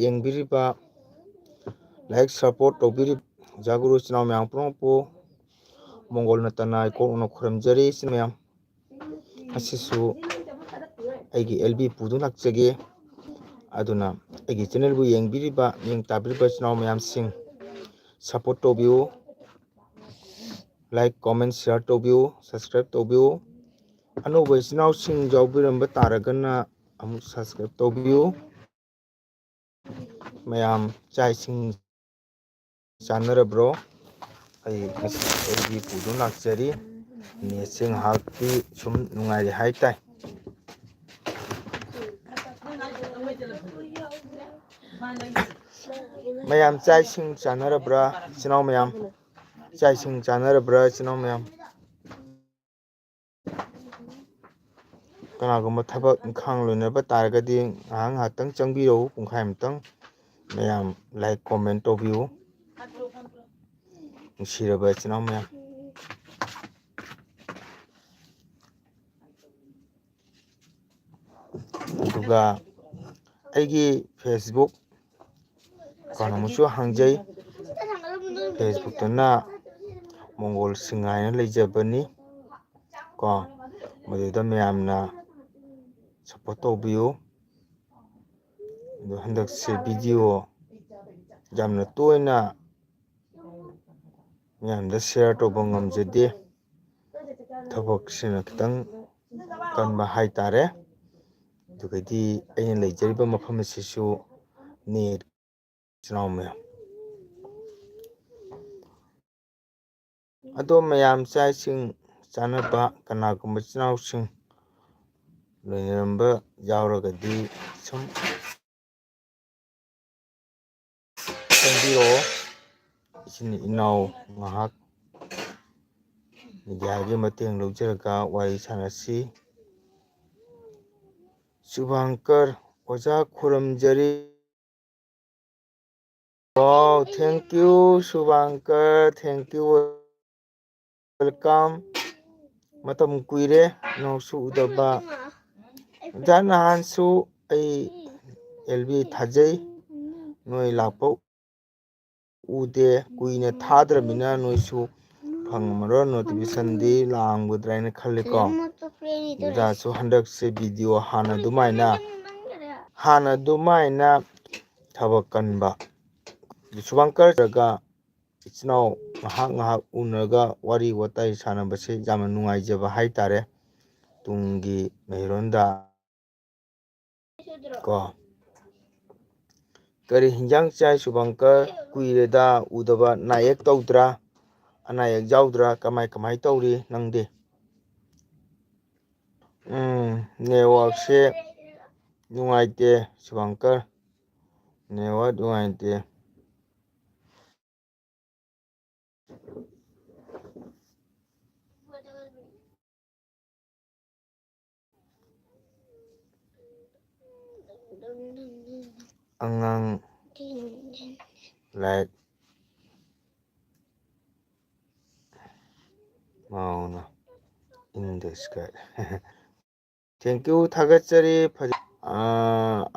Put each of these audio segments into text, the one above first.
ꯌꯦꯡꯕꯤꯔꯤꯕ like support ꯇꯧꯕꯤꯔꯤꯕ ꯖꯥꯒꯨꯔꯨ ꯏꯆꯤꯟ ꯏꯅꯥꯎ ꯃꯌꯥꯝ ꯄꯨꯝꯅꯃꯛꯄꯨ ꯃꯣꯡꯒꯣꯜꯅ ꯇꯅꯥꯏ ꯀꯣꯛꯅ ꯈꯨꯔꯨꯝꯖꯔꯤ ꯏꯆꯤꯟ ꯃꯌꯥꯝ ꯑꯁꯤꯁꯨ ꯑꯩꯒꯤ LB ꯄꯨꯗꯨꯅ ꯂꯥꯛꯆꯒꯦ ꯑꯗꯨꯅ ꯑꯩꯒꯤ ꯆꯦꯅꯦꯜꯕꯨ ꯌꯦꯡꯕꯤꯔꯤꯕ ꯃꯤꯠꯌꯦꯡ ꯇꯥꯕꯤꯔꯤꯕ ꯏꯆꯤꯟ ꯏꯅꯥꯎ ꯃꯌꯥꯝꯁꯤꯡ ꯁꯄꯣꯔꯠ ꯇꯧꯕꯤꯌꯨ, ꯂꯥꯏꯛ ꯀꯣꯃꯦꯟ ꯁꯤꯌꯔ ꯇꯧꯕꯤꯌꯨ, ꯁꯕꯁꯀ꯭ꯔꯥꯏꯕ ꯇꯧꯕꯤꯌꯨ, ꯑꯅꯧꯕ ꯏꯆꯤꯟ ꯏꯅꯥꯎꯁꯤꯡ ꯌꯥꯎꯕꯤꯔꯝꯕ ꯇꯥꯔꯒꯅ ꯑꯃꯨꯛ ꯁꯕꯁꯀ꯭ꯔꯥꯏꯕ ꯇꯧꯕꯤꯌꯨ꯫ ꯃꯌꯥꯝ ꯆꯥꯛ ꯏꯁꯤꯡ ꯆꯥꯅꯔꯕ꯭ꯔꯣ? ꯑꯩ ꯉꯁꯤ LB ꯄꯨꯗꯨꯅ ꯂꯥꯛꯆꯔꯤ꯫ ꯅꯦꯠꯁꯦ ꯉꯥꯏꯍꯥꯛꯇꯤ ꯁꯨꯝ ꯅꯨꯡꯉꯥꯏꯔꯦ ꯍꯥꯏꯇꯥꯏ꯫ ꯃꯌꯥꯝ ꯆꯥꯛ ꯏꯁꯤꯡ ꯆꯥꯅꯔꯕ꯭ꯔꯥ ꯏꯆꯤꯟ ꯏꯅꯥꯎ ꯃꯌꯥꯝ? ꯆꯥꯛ ꯏꯁꯤꯡ ꯆꯥꯅꯔꯕ꯭ꯔꯥ ꯏꯆꯤꯟ ꯏꯅꯥꯎ ꯃꯌꯥꯝ? ꯀꯅꯥꯒꯨꯝꯕ ꯊꯕꯛ ꯏꯪꯈꯥꯡ ꯂꯣꯏꯅꯕ ꯇꯥꯔꯒꯗꯤ ꯉꯥꯏꯍꯥꯛꯇꯪ ꯆꯪꯕꯤꯔꯛꯎ, ꯄꯨꯡꯈꯥꯏꯃꯨꯛꯇꯪ꯫ ꯃꯌꯥꯝ ꯂꯥꯏꯛ ꯀꯣꯃꯦꯟ ꯇꯧꯕꯤꯌꯨ, ꯅꯨꯡꯁꯤꯔꯕ ꯏꯆꯤꯟ ꯏꯅꯥꯎ ꯃꯌꯥꯝ꯫ ꯑꯗꯨꯒ ꯑꯩꯒꯤ ꯐꯦꯁꯕꯨꯛ ꯑꯦꯀꯥꯎꯟ ꯑꯃꯁꯨ ꯍꯥꯡꯖꯩ꯫ ꯐꯦꯁꯕꯨꯛꯇꯅ ꯃꯣꯡꯒꯣꯜ ꯁꯤꯡꯉꯥꯏꯅ ꯂꯩꯖꯕꯅꯤ ꯀꯣ, ꯃꯗꯨꯗ ꯃꯌꯥꯝꯅ ꯁꯞꯄꯣꯔꯠ ꯇꯧꯕꯤꯌꯨ꯫ ꯑꯗꯣ ꯍꯟꯗꯛꯁꯦ ꯚꯤꯗꯤꯑꯣ ꯌꯥꯝꯅ ꯇꯣꯏꯅ ꯃꯌꯥꯝꯗ ꯁꯤꯌꯥꯔ ꯇꯧꯕ ꯉꯝꯖꯗꯦ꯫ ꯊꯕꯛꯁꯤꯅ ꯈꯤꯇꯪ ꯀꯟꯕ ꯍꯥꯏꯇꯥꯔꯦ꯫ ꯑꯗꯨꯒꯗꯤ ꯑꯩꯅ ꯂꯩꯖꯔꯤꯕ ꯃꯐꯝ ꯑꯁꯤꯁꯨ ꯅꯦꯠ ꯏꯆꯤꯟ ꯏꯅꯥꯎ ꯃꯌꯥꯝ꯫ ꯑꯗꯣ ꯃꯌꯥꯝ ꯆꯥꯛ ꯏꯁꯤꯡ ꯆꯥꯅꯕ ꯀꯅꯥꯒꯨꯝꯕ ꯏꯆꯤꯟ ꯏꯅꯥꯎꯁꯤꯡ ꯂꯣꯏꯅꯔꯝꯕ ꯌꯥꯎꯔꯒꯗꯤ ꯁꯨꯝ ꯆꯪꯕꯤꯔꯛꯑꯣ, ꯏꯆꯤꯟ ꯏꯅꯥꯎ ꯉꯥꯏꯍꯥꯛ ꯃꯤꯗꯤꯌꯥꯒꯤ ꯃꯇꯦꯡ ꯂꯧꯖꯔꯒ ꯋꯥꯔꯤ ꯁꯥꯟꯅꯁꯤ꯫ ꯁꯨꯚꯥꯡꯀꯔ ꯑꯣꯖꯥ ꯈꯨꯔꯨꯝꯖꯔꯤ꯫ Wow, thank you Subhankar, thank you, welcome. ꯃꯇꯝ ꯀꯨꯏꯔꯦ ꯏꯅꯥꯎꯁꯨ ꯎꯗꯕ꯫ ꯑꯣꯖꯥ ꯅꯍꯥꯟꯁꯨ ꯑꯩ LB ꯊꯥꯖꯩ, ꯅꯣꯏ ꯂꯥꯛꯄ ꯎꯗꯦ, ꯀꯨꯏꯅ ꯊꯥꯗ꯭ꯔꯕꯅꯤꯅ ꯅꯣꯏꯁꯨ ꯐꯪꯉꯝꯃꯔꯣꯏ, ꯅꯣꯇꯤꯐꯤꯀꯦꯁꯟꯗꯤ ꯂꯥꯛꯑꯝꯒꯗ꯭ꯔꯥ ꯍꯥꯏꯅ ꯈꯜꯂꯤꯀꯣ꯫ ꯑꯣꯖꯥꯁꯨ ꯍꯟꯗꯛꯁꯦ ꯚꯤꯗꯤꯑꯣ ꯍꯥꯟꯅ ꯑꯗꯨꯃꯥꯏꯅ ꯊꯕꯛ ꯀꯟꯕ ꯁꯨꯚꯥꯡꯀꯔ ꯅꯠꯇ꯭ꯔꯒ ꯏꯆꯤꯟ ꯏꯅꯥꯎ ꯉꯥꯏꯍꯥꯛ ꯎꯅꯔꯒ ꯋꯥꯔꯤ ꯋꯥꯇꯥꯏ ꯁꯥꯟꯅꯕꯁꯦ ꯌꯥꯝꯅ ꯅꯨꯡꯉꯥꯏꯖꯕ ꯍꯥꯏꯇꯥꯔꯦ꯫ ꯇꯨꯡꯒꯤ ꯃꯩꯔꯣꯟꯗ ꯀꯣ꯫ ꯀꯔꯤ ꯍꯤꯟꯖꯥꯡ ꯆꯥꯏ ꯁꯨꯚꯥꯡꯀꯔ? ꯀꯨꯏꯔꯦꯗ ꯎꯗꯕ, ꯅꯥ ꯌꯦꯛ ꯇꯧꯗ꯭ꯔꯥ? ꯑꯅꯥ ꯑꯌꯦꯛ ꯌꯥꯎꯗ꯭ꯔꯥ? ꯀꯃꯥꯏ ꯇꯧꯔꯤ ꯅꯪꯗꯤ? ꯅꯦꯠꯋꯥꯛꯁꯦ ꯅꯨꯡꯉꯥꯏꯇꯦ ꯁꯨꯚꯥꯡꯀꯔ, ꯅꯦꯠꯋꯥꯛ ꯅꯨꯡꯉꯥꯏꯇꯦ꯫ ꯑꯉꯥꯡ ꯂꯥꯏꯔꯤꯛ ꯃꯥꯎꯅ ꯏꯟ ꯗ ꯁ꯭ꯀꯥꯏ꯫ ꯊꯦꯡꯛ ꯌꯨ, ꯊꯥꯒꯠꯆꯔꯤ꯫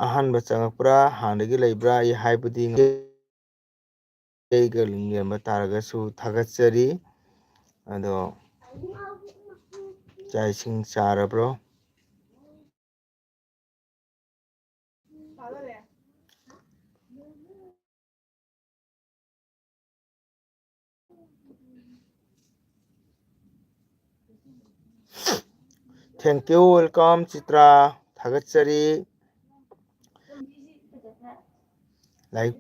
ꯑꯍꯥꯟꯕ ꯆꯪꯉꯛꯄ꯭ꯔꯥ ꯍꯥꯟꯅꯗꯒꯤ ꯂꯩꯕ꯭ꯔꯥ ꯑꯩ ꯍꯥꯏꯕꯗꯤ ꯑꯩꯒ ꯂꯤꯡꯖꯦꯟꯕ ꯇꯥꯔꯒꯁꯨ ꯊꯥꯒꯠꯆꯔꯤ꯫ ꯑꯗꯣ ꯆꯥꯛ ꯏꯁꯤꯡ ꯆꯥꯔꯕ꯭ꯔꯣ? ꯊꯦꯡꯛ ꯌꯨ, ꯋꯦꯜꯀꯝ ꯆꯤꯇ꯭ꯔꯥ, ꯊꯥꯒꯠꯆꯔꯤ꯫ ꯂꯥꯏꯛ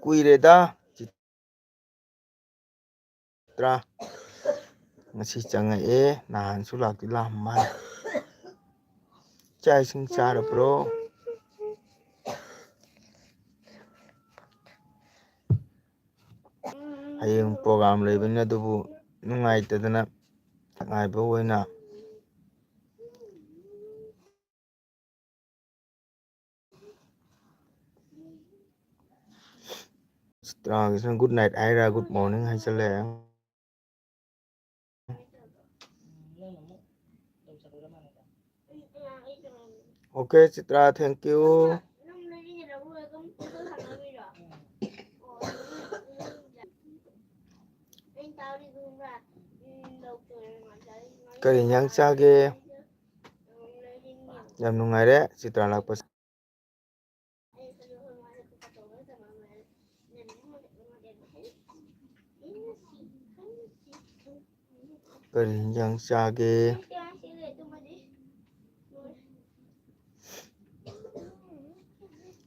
ꯀꯨꯏꯔꯦꯗ ꯉꯁꯤ ꯆꯪꯉꯛꯑꯦ, ꯅꯍꯥꯟꯁꯨ ꯂꯥꯛꯇꯤ ꯂꯥꯛꯑꯝꯃꯦ꯫ ꯆꯥꯛ ꯏꯁꯤꯡ ꯆꯥꯔꯕ꯭ꯔꯣ? ꯍꯌꯦꯡ ꯄ꯭ꯔꯣꯒꯥꯝ ꯂꯩꯕꯅꯤ, ꯑꯗꯨꯕꯨ ꯅꯨꯡꯉꯥꯏꯇꯗꯅ ꯉꯥꯏꯕ ꯑꯣꯏꯅ ꯆꯤꯇ꯭ꯔꯥꯒꯤꯁꯤꯅ ꯒꯨꯗ ꯅꯥꯏꯠ ꯍꯥꯏꯔ ꯒꯨꯗ ꯃꯣꯔꯅꯤꯡ ꯍꯥꯏꯖꯜꯂꯦ. Okay Chitra thank you. ꯀꯔꯤ ꯏꯟꯖꯥꯡ ꯆꯥꯒꯦ? ꯌꯥꯝ ꯅꯨꯡꯉꯥꯏꯔꯦ ꯆꯤꯇ꯭ꯔꯥ ꯂꯥꯛꯄꯁꯦ. ꯀꯔꯤ ꯏꯟꯖꯥꯡ ꯆꯥꯒꯦ?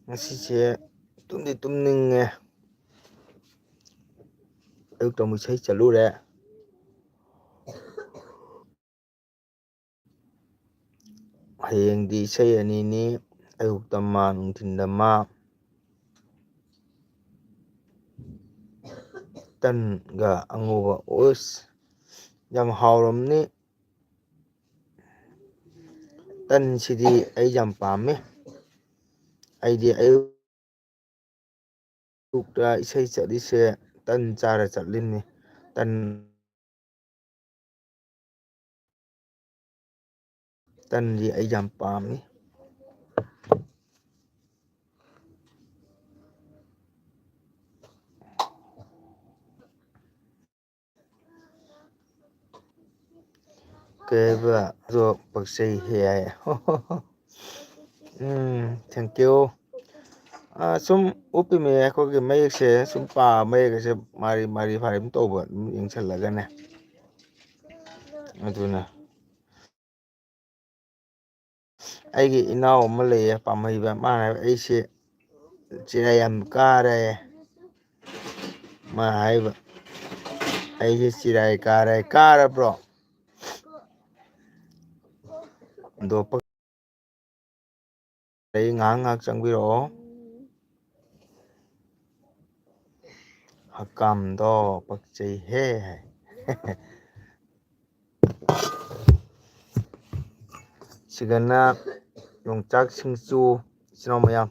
ꯉꯁꯤꯁꯦ ꯇꯨꯝꯗꯤ ꯇꯨꯝꯅꯤꯡꯉꯦ. ꯑꯌꯨꯛꯇ ꯑꯃꯨꯛ ꯏꯁꯩ ꯆꯠꯂꯨꯔꯦ. ꯍꯌꯦꯡꯗꯤ ꯏꯁꯩ ꯑꯅꯤꯅꯤ, ꯑꯌꯨꯛꯇ ꯑꯃ ꯅꯨꯡꯊꯤꯟꯗ ꯑꯃ. ꯇꯟꯒ ꯑꯉꯧꯕ ꯑꯣꯁ ꯌꯥꯝ ꯍꯥꯎꯔꯝꯅꯤ. ꯇꯟꯁꯤꯗꯤ ꯑꯩ ꯌꯥꯝ ꯄꯥꯝꯃꯦ. ꯑꯩꯗꯤ ꯑꯌꯨꯛꯇ ꯏꯁꯩ ꯆꯠꯂꯤꯁꯦ ꯇꯟ ꯆꯥꯔ ꯆꯠꯂꯤꯅꯤ. ꯇꯟꯗꯤ ꯑꯩ ꯌꯥꯝ ꯄꯥꯝꯃꯤ. ꯀꯩꯕ ꯑꯗꯣ ꯄꯛꯆꯩ ꯍꯦ ꯍꯥꯏ. Thank you. ꯁꯨꯝ ꯎꯞꯄꯤ ꯃꯌꯥꯏ ꯑꯩꯈꯣꯏꯒꯤ ꯃꯌꯦꯛꯁꯦ ꯁꯨꯝ ꯃꯌꯦꯛꯁꯦ ꯃꯥꯔꯤ ꯐꯥꯔꯤ ꯑꯗꯨꯝ ꯇꯧꯕ ꯑꯗꯨꯝ ꯌꯦꯡꯁꯜꯂꯒꯅꯦ. ꯑꯗꯨꯅ ꯑꯩꯒꯤ ꯏꯅꯥꯎ ꯑꯃ ꯂꯩꯌꯦ ꯄꯥꯝꯍꯩꯕ, ꯃꯥꯅ ꯍꯥꯏꯕ ꯑꯩꯁꯦ ꯆꯤꯔꯥꯏ ꯌꯥꯝ ꯀꯥꯔꯦ. ꯃꯥ ꯍꯥꯏꯕ ꯑꯩꯁꯦ ꯆꯤꯔꯥꯏ ꯀꯥꯔꯦ. ꯀꯥꯔꯕ꯭ꯔꯣ? ꯉꯥꯏꯍꯥꯛ ꯆꯪꯕꯤꯔꯛꯑꯣ. ꯍꯛꯀꯥꯝꯗꯣ ꯄꯛꯆꯩꯍꯦ ꯍꯥꯏ. ꯁꯤꯒꯅ ꯌꯣꯡꯆꯥꯛ ꯁꯤꯡꯆꯨ ꯏꯆꯤꯟ ꯏꯅꯥꯎ ꯃꯌꯥꯝ.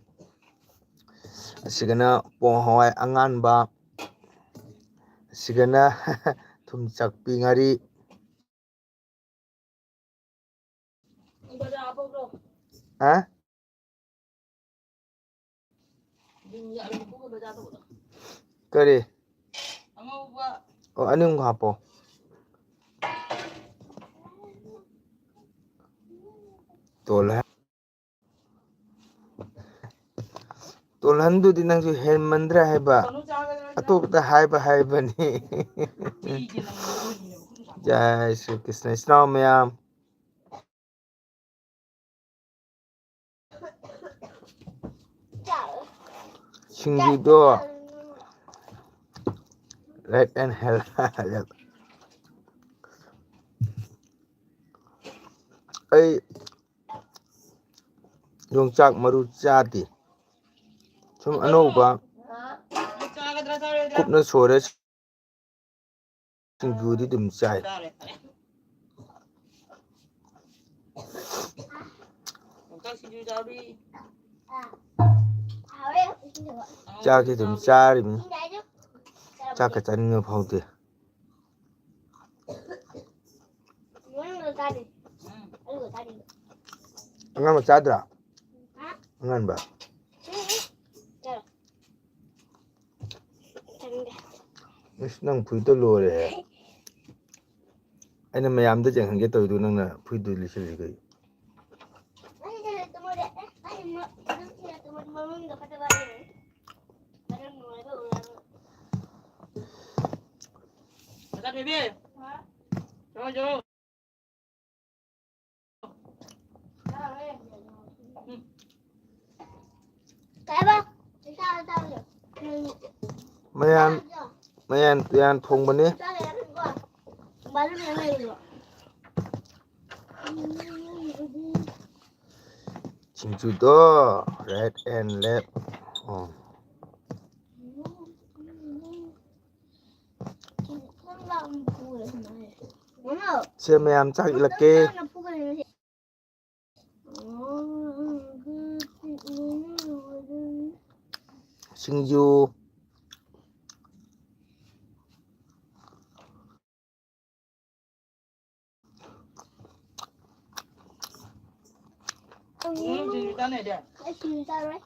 ꯑꯁꯤꯒꯅ ꯄꯣꯡ ꯍꯋꯥꯏ ꯑꯉꯥꯟꯕ. ꯑꯁꯤꯒꯅ ꯊꯨꯝꯆꯥꯛꯄꯤ ꯉꯥꯔꯤ. ꯀꯔꯤ? ꯑꯣ ꯑꯅꯤꯃꯨꯛ ꯍꯥꯞꯄꯣ. ꯇꯣꯜꯍꯟꯗꯨꯗꯤ ꯅꯪꯁꯨ ꯍꯦꯟꯃꯟꯗ꯭ꯔꯦ ꯍꯥꯏꯕ. ꯑꯇꯣꯞꯄꯗ ꯍꯥꯏꯕꯅꯤ. ꯖꯥꯏ ꯁ꯭ꯔꯤ ꯀ꯭ꯔꯤꯁꯅ. ꯏꯆꯤꯟ ꯏꯅꯥꯎ ꯃꯌꯥꯝ, ꯁꯤꯡꯖꯨꯗꯣ ꯔꯥꯏꯠ ꯑꯦꯟ ꯍꯦꯜꯞ. ꯑꯩ ꯌꯣꯡꯆꯥꯛ ꯃꯔꯨ ꯆꯥꯗꯦ. ꯁꯨꯝ ꯑꯅꯧꯕ ꯀꯨꯞꯅ ꯁꯣꯏꯔ ꯁꯤꯡꯖꯨꯗꯤ ꯑꯗꯨꯝ ꯆꯥꯏ. ꯆꯥꯛꯇꯤ ꯑꯗꯨꯝ ꯆꯥꯔꯤꯃꯤ. ꯆꯥꯛꯀ ꯆꯥꯅꯤꯡꯕ ꯐꯥꯎꯗꯦ. ꯑꯉꯥꯡꯕ ꯆꯥꯗ꯭ꯔꯥ? ꯑꯉꯥꯟꯕ ꯑꯁ ꯅꯪ ꯐꯨꯔꯤꯠꯇꯣ ꯂꯣꯏꯔꯦꯍꯦ. ꯑꯩꯅ ꯃꯌꯥꯝꯗ ꯌꯦꯡꯍꯟꯒꯦ ꯇꯧꯔꯤꯗꯨ ꯅꯪꯅ ꯐꯨꯔꯤꯠꯇꯨ ꯂꯤꯠꯁꯜꯂꯤ ꯀꯩ? ꯃꯌꯥꯟ ꯇꯨꯌꯥꯟ ꯊꯣꯡꯕꯅꯤ. ꯁꯤꯡꯖꯨꯗꯣ ꯔꯥꯏꯠ ꯑꯦꯟ ꯂꯦꯐ. ꯁꯦ ꯃꯌꯥꯝ ꯆꯥꯛ ꯏꯜꯂꯛꯀꯦ. ꯁꯤꯡꯖꯨ này đẹp. Cái gì sao đấy?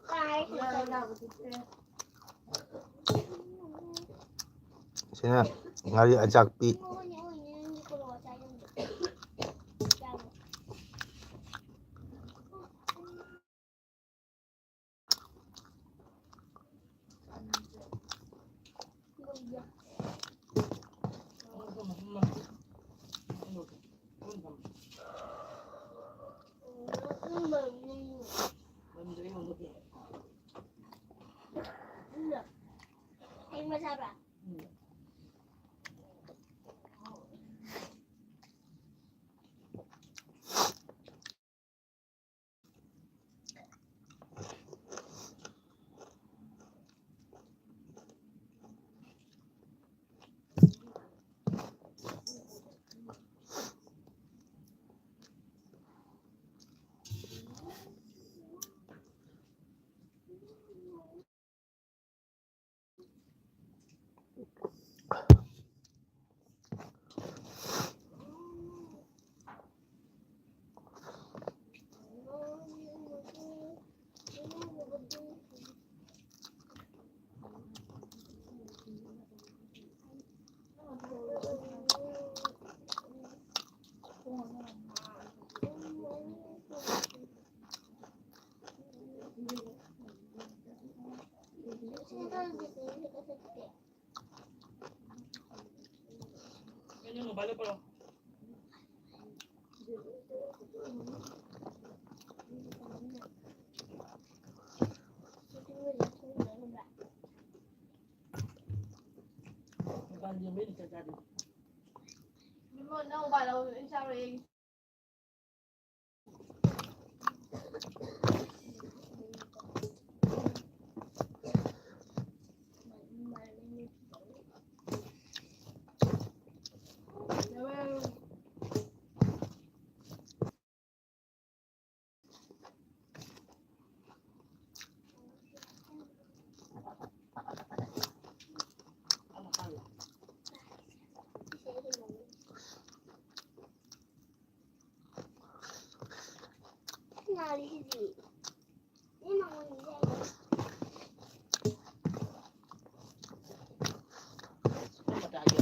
Cái gì sao đấy? Sina ngari ajak pi. Anh mà sao ạ? Ini mau balik kalau. Bukan dia ini terjadi. Mình đâu phải là sao rồi Nào đi cái gì? Nhưng mà mình đây. Apa tak ada?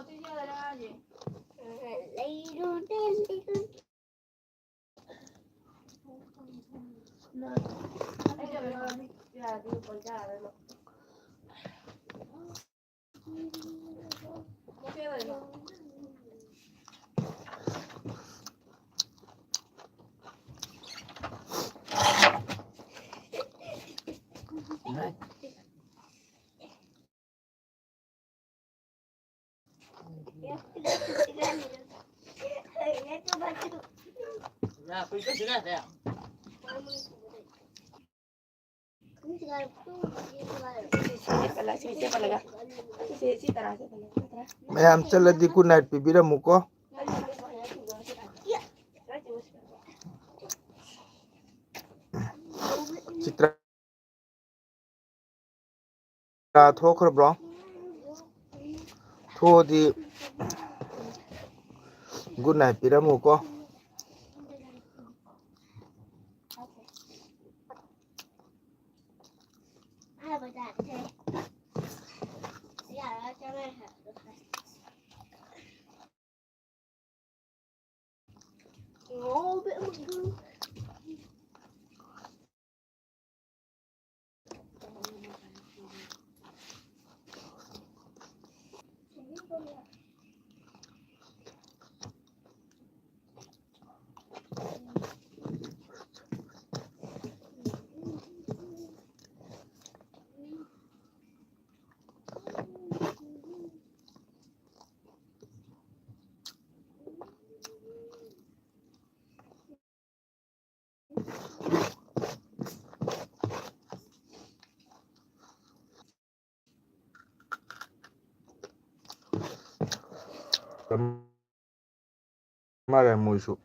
Thế giờ là gì? Lấy luôn tên đi luôn. Bây giờ là đi con trai rồi. Ok rồi mà. Này. Ya, pergi ke sini dah. Mayam chaladi good night pibira muko. Chitra thokhr bro. Thodi good night pira muko. Ai mà đạt thế? Giờ nó cho mày hả? Ngô bể một gương. Mara musu.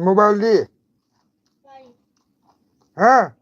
Mobile दी हाँ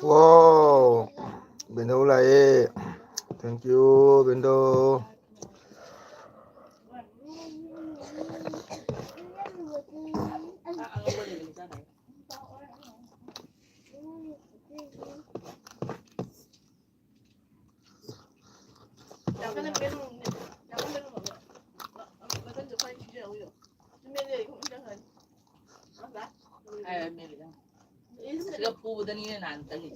wow Bendo lại thank you Bendo Siga puda ni nanta ni.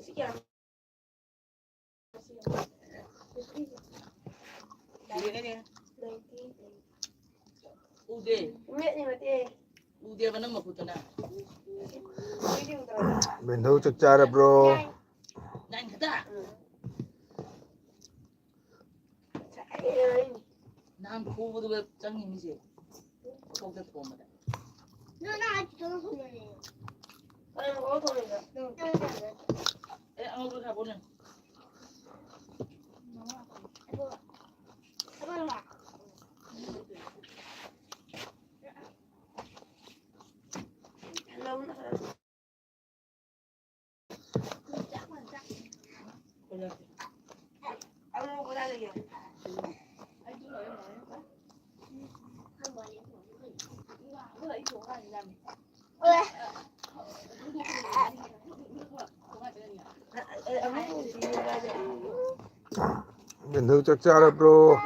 Ude mana maputana. Bendo cakcara bro Nan kata. Nan puda be changi ni je. Kau ke pomada. Ang ulo ka punan. Bendo cakcara bro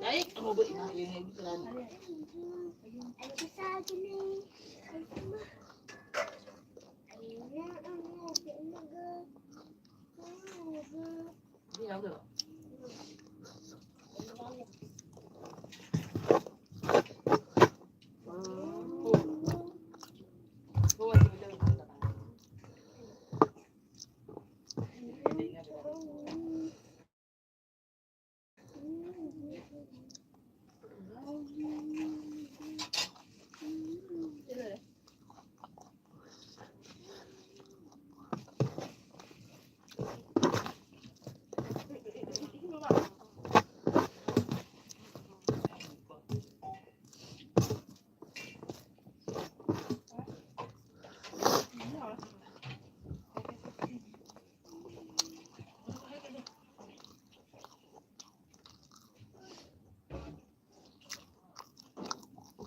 Naik ang ubo ini bikiran. Ini apa?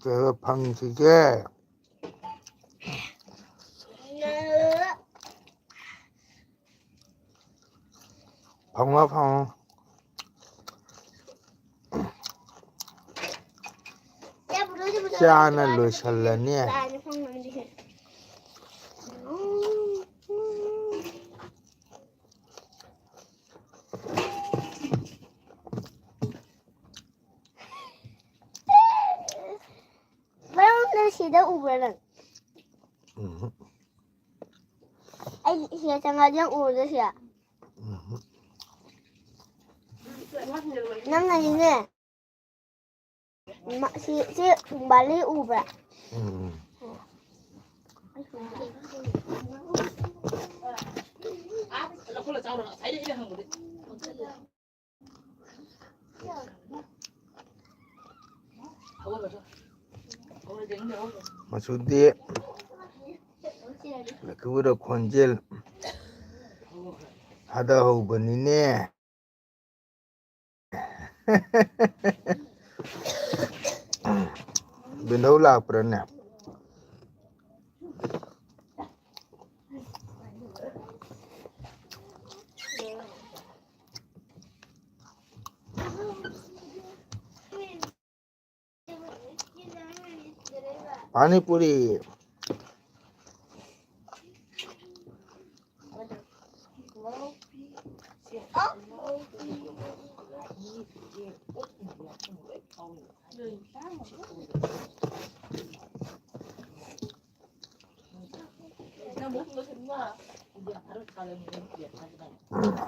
제가 방식에 방화방 짠을 넣으실래니? 시대 우버는 ai siya tanga diyang ulo siya nang ngayon eh si bali ubra 나 콜라 짜오라. 사이드 이래 한 거지. 마수디 그보다 권질 하다 호버니네 Binau laparan na. Pani puri.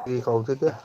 Đi cầu thế kia.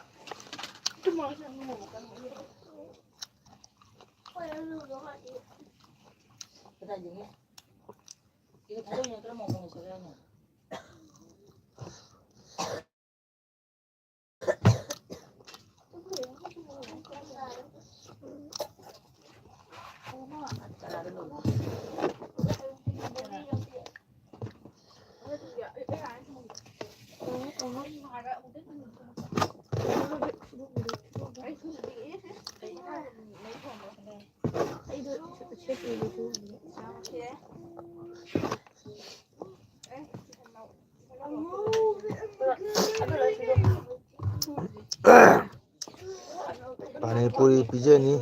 Pani puri pizza ni.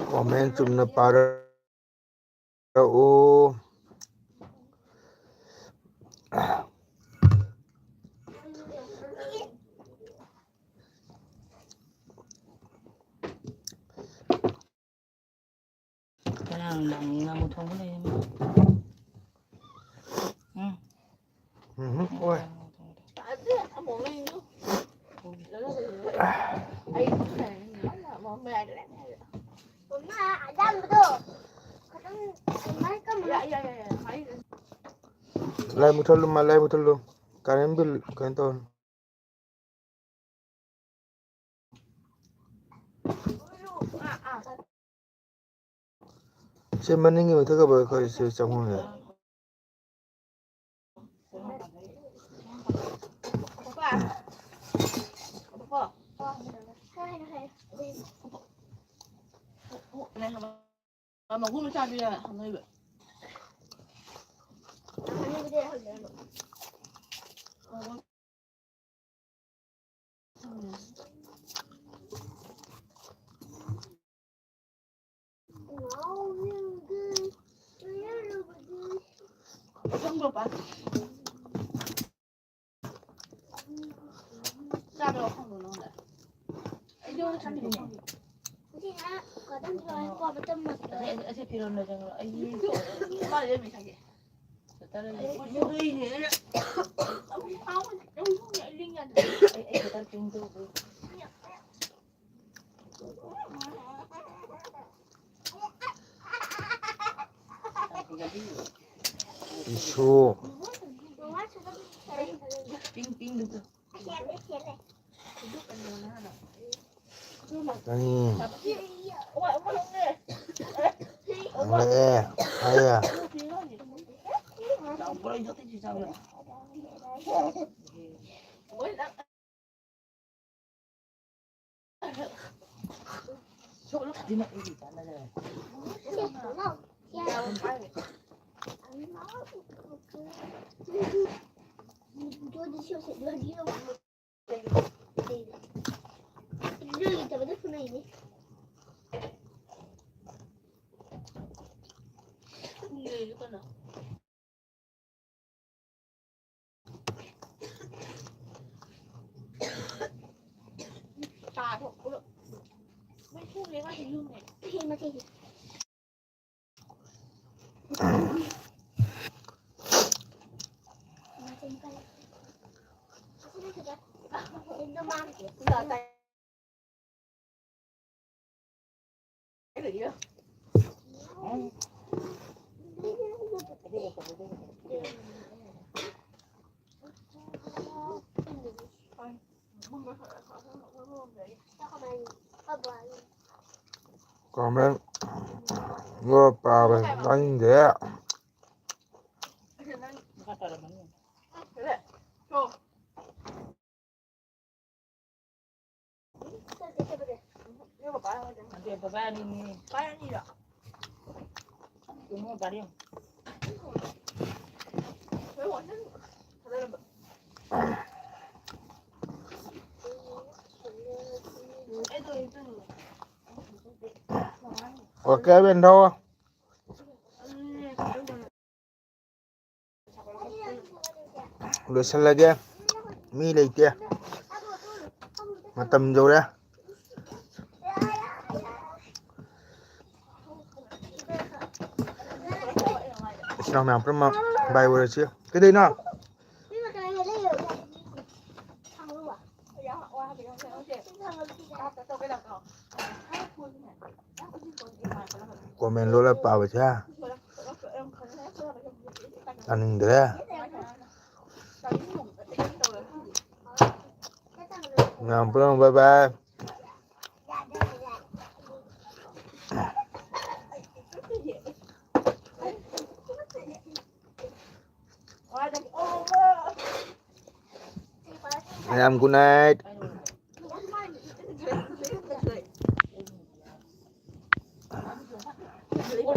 Comment chumna para o 그냥 나무 통보네. ôi lai một thằng luôn cái em biết cái tôi xem mình nghĩ mà thưa các bạn coi trong không này mà cũng cha đi à, không thấy không được bạn ra đâu không được đâu đấy ai vô chăn thì Có đâm rồi, qua một tâm mật rồi. Ese pirón no tengo. Ay, ba để mình thay se está la Không, không nhảy liên nhận. ay, que estar pinto. 이슈 Ping ping được. 아니 Ôi, ông có không nghe. 안래 아야 Đâu có đây thì sao vậy? Ôi, đang Chỗ nó thì nó gì cả là Tôi đi siêu thị đưa đi đâu đưa gì tao biết này đi người con nào. Tà thuộc cũng được. Mấy thuốc đấy mà thì lương này. thì mà thì nó mang Giờ tay. Cái gì đó. 그러면 이거 밥에 아닌데 갖다 놓으면 그래. 줘. 이거 봐야 돼. 안 돼. 봐봐 니. 봐야 돼요. 이거 봐려. 왜 완전 다들 애들 있는 어깨 벤더 로살라게 미레이테 마탐 조래 sao mèo rất mà bay vừa chưa cái đây nào của mình luôn là bảo chứ ăn được nào bye bye em good night Ôi,